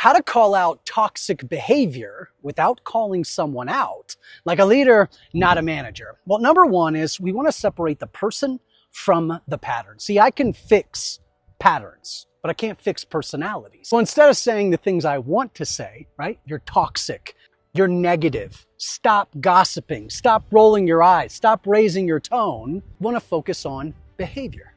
how to call out toxic behavior without calling someone out, like a leader, not a manager. Well, number one is we want to separate the person from the pattern. See, I can fix patterns, but I can't fix personalities. So instead of saying the things I want to say, right? You're toxic, you're negative, stop gossiping, stop rolling your eyes, stop raising your tone. I want to focus on behavior.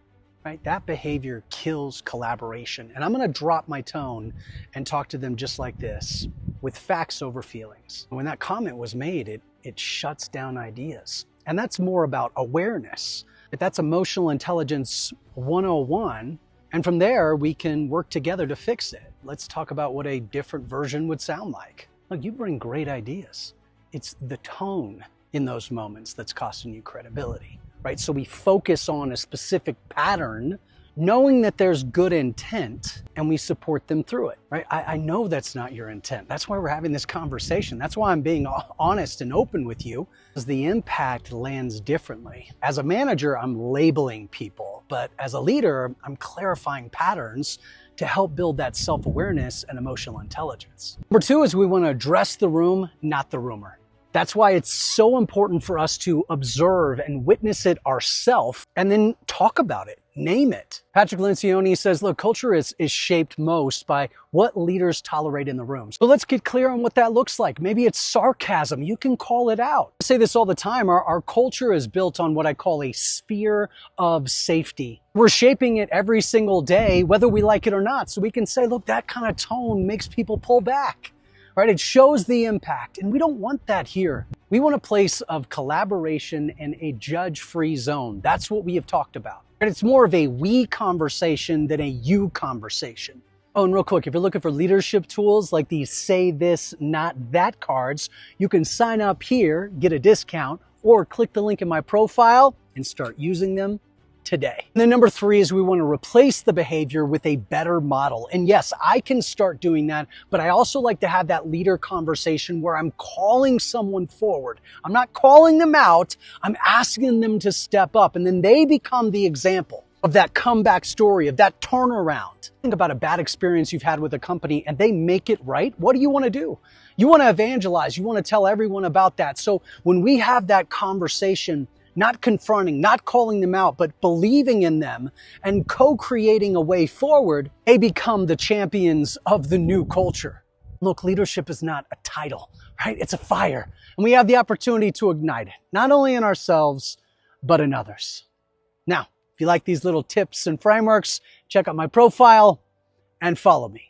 Right? That behavior kills collaboration. And I'm going to drop my tone and talk to them just like this, with facts over feelings. When that comment was made, it shuts down ideas. And that's more about awareness. But that's emotional intelligence 101. And from there, we can work together to fix it. Let's talk about what a different version would sound like. Look, you bring great ideas. It's the tone in those moments that's costing you credibility. Right? So we focus on a specific pattern, knowing that there's good intent, and we support them through it, right? I know that's not your intent. That's why we're having this conversation. That's why I'm being honest and open with you, because the impact lands differently. As a manager, I'm labeling people, but as a leader, I'm clarifying patterns to help build that self-awareness and emotional intelligence. Number two is we want to address the room, not the rumor. That's why it's so important for us to observe and witness it ourselves and then talk about it, name it. Patrick Lencioni says, look, culture is shaped most by what leaders tolerate in the room. So let's get clear on what that looks like. Maybe it's sarcasm. You can call it out. I say this all the time. Our culture is built on what I call a sphere of safety. We're shaping it every single day, whether we like it or not. So we can say, look, that kind of tone makes people pull back. Right? It shows the impact, and we don't want that here. We want a place of collaboration and a judge-free zone. That's what we have talked about. And it's more of a we conversation than a you conversation. Oh, and real quick, if you're looking for leadership tools like these say this, not that cards, you can sign up here, get a discount, or click the link in my profile and start using them today. And then number three is we want to replace the behavior with a better model. And yes, I can start doing that, but I also like to have that leader conversation where I'm calling someone forward. I'm not calling them out. I'm asking them to step up, and then they become the example of that comeback story, of that turnaround. Think about a bad experience you've had with a company and they make it right. What do you want to do? You want to evangelize. You want to tell everyone about that. So when we have that conversation, not confronting, not calling them out, but believing in them and co-creating a way forward, they become the champions of the new culture. Look, leadership is not a title, right? It's a fire. And we have the opportunity to ignite it, not only in ourselves, but in others. Now, if you like these little tips and frameworks, check out my profile and follow me.